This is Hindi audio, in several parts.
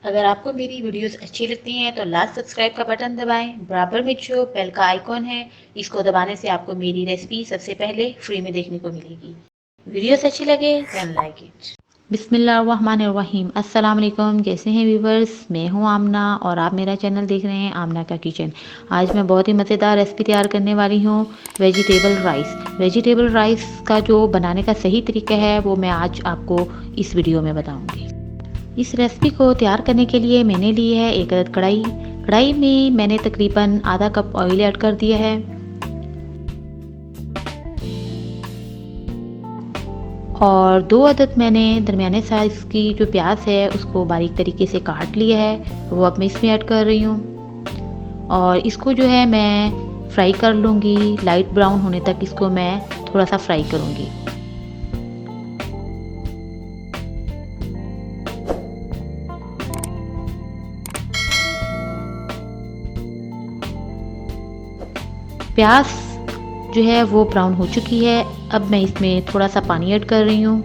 अगर आपको मेरी वीडियोस अच्छी लगती हैं तो लाल सब्सक्राइब का बटन दबाएं। बराबर में जो बेल का आइकॉन है, इसको दबाने से आपको मेरी रेसिपी सबसे पहले फ्री में देखने को मिलेगी। वीडियोस अच्छी लगे देन लाइक इट। बिस्मिल्लाहिर्रहमानिर्रहीम। अस्सलाम वालेकुम। कैसे हैं व्यूवर्स? मैं हूं आमना और आप मेरा चैनल देख रहे हैं आमना का किचन। आज मैं बहुत ही मज़ेदार रेसिपी तैयार करने वाली हूं, वेजिटेबल राइस। वेजिटेबल राइस का जो बनाने का सही तरीका है वो मैं आज आपको इस वीडियो में बताऊंगी। इस रेसिपी को तैयार करने के लिए मैंने ली है एक अदद कढ़ाई। कढ़ाई में मैंने तकरीबन आधा कप ऑयल ऐड कर दिया है और 2 अदद मैंने दरमियाने साइज़ की जो प्याज है उसको बारीक तरीके से काट लिया है, वो अब मैं इसमें ऐड कर रही हूँ। और इसको जो है मैं फ्राई कर लूँगी, लाइट ब्राउन होने तक इसको मैं थोड़ा सा फ्राई करूँगी। प्याज जो है वो ब्राउन हो चुकी है। अब मैं इसमें थोड़ा सा पानी ऐड कर रही हूँ।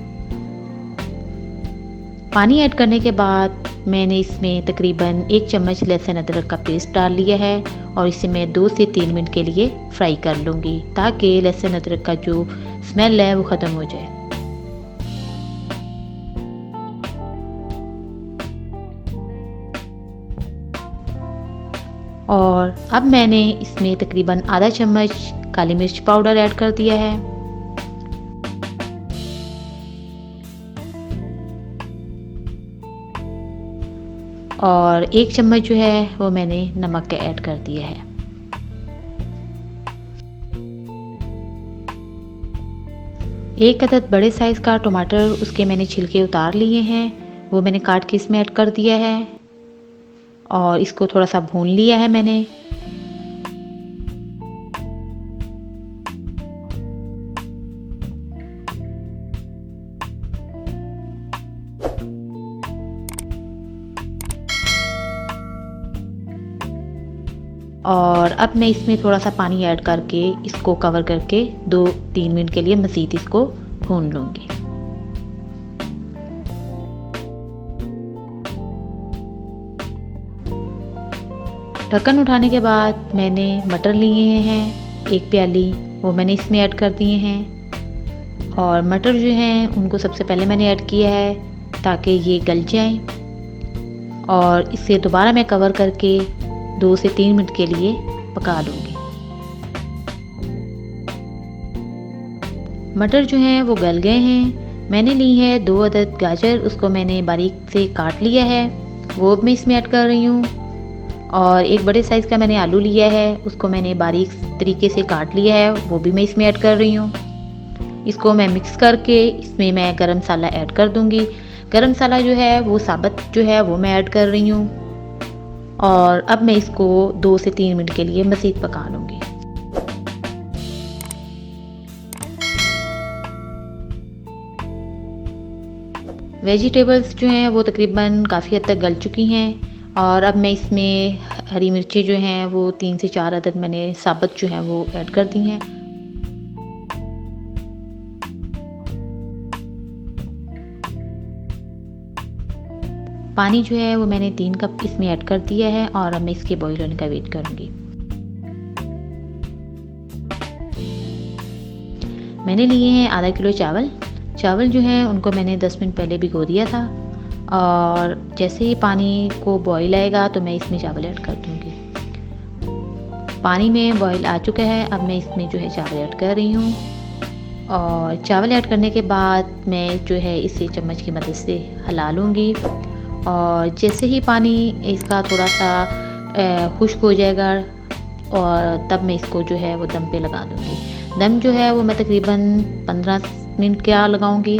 पानी ऐड करने के बाद मैंने इसमें तकरीबन 1 चम्मच लहसुन अदरक का पेस्ट डाल लिया है और इसे मैं 2 से 3 मिनट के लिए फ्राई कर लूँगी ताकि लहसुन अदरक का जो स्मेल है वो ख़त्म हो जाए। और अब मैंने इसमें तकरीबन आधा चम्मच काली मिर्च पाउडर ऐड कर दिया है और 1 चम्मच जो है वो मैंने नमक का ऐड कर दिया है। एक अदद बड़े साइज़ का टमाटर उसके मैंने छिलके उतार लिए हैं, वो मैंने काट के इसमें ऐड कर दिया है और इसको थोड़ा सा भून लिया है मैंने। और अब मैं इसमें थोड़ा सा पानी ऐड करके इसको कवर करके 2-3 मिनट के लिए मज़ीद इसको भून लूँगी। ढक्कन उठाने के बाद मैंने मटर लिए हैं 1 प्याली, वो मैंने इसमें ऐड कर दिए हैं। और मटर जो हैं उनको सबसे पहले मैंने ऐड किया है ताकि ये गल जाएं और इसे दोबारा मैं कवर करके 2 से 3 मिनट के लिए पका लूँगी। मटर जो हैं वो गल गए हैं। मैंने ली है 2 अदद गाजर, उसको मैंने बारीक से काट लिया है, वो मैं इसमें ऐड कर रही हूँ। और एक बड़े साइज़ का मैंने आलू लिया है, उसको मैंने बारीक तरीके से काट लिया है, वो भी मैं इसमें ऐड कर रही हूँ। इसको मैं मिक्स करके इसमें मैं गरम मसाला ऐड कर दूँगी। गरम मसाला जो है वो साबुत जो है वो मैं ऐड कर रही हूँ और अब मैं इसको 2 से 3 मिनट के लिए मज़ीद पका लूँगी। वेजिटेबल्स जो हैं वो तकरीबन काफ़ी हद तक गल चुकी हैं और अब मैं इसमें हरी मिर्चें जो हैं वो 3 से 4 अदद मैंने साबुत जो हैं वो ऐड कर दी हैं। पानी जो है वो मैंने 3 कप इसमें ऐड कर दिया है और अब मैं इसके बॉईल होने का वेट करूँगी। मैंने लिए हैं आधा किलो चावल। चावल जो हैं उनको मैंने 10 मिनट पहले भिगो दिया था और जैसे ही पानी को बॉईल आएगा तो मैं इसमें चावल ऐड कर दूँगी। पानी में बॉईल आ चुका है, अब मैं इसमें जो है चावल ऐड कर रही हूँ और चावल ऐड करने के बाद मैं जो है इसे चम्मच की मदद से हिला लूँगी और जैसे ही पानी इसका थोड़ा सा खुश्क हो जाएगा और तब मैं इसको जो है वो दम पे लगा दूँगी। दम जो है वो मैं तकरीबन 15 मिनट क्या लगाऊँगी।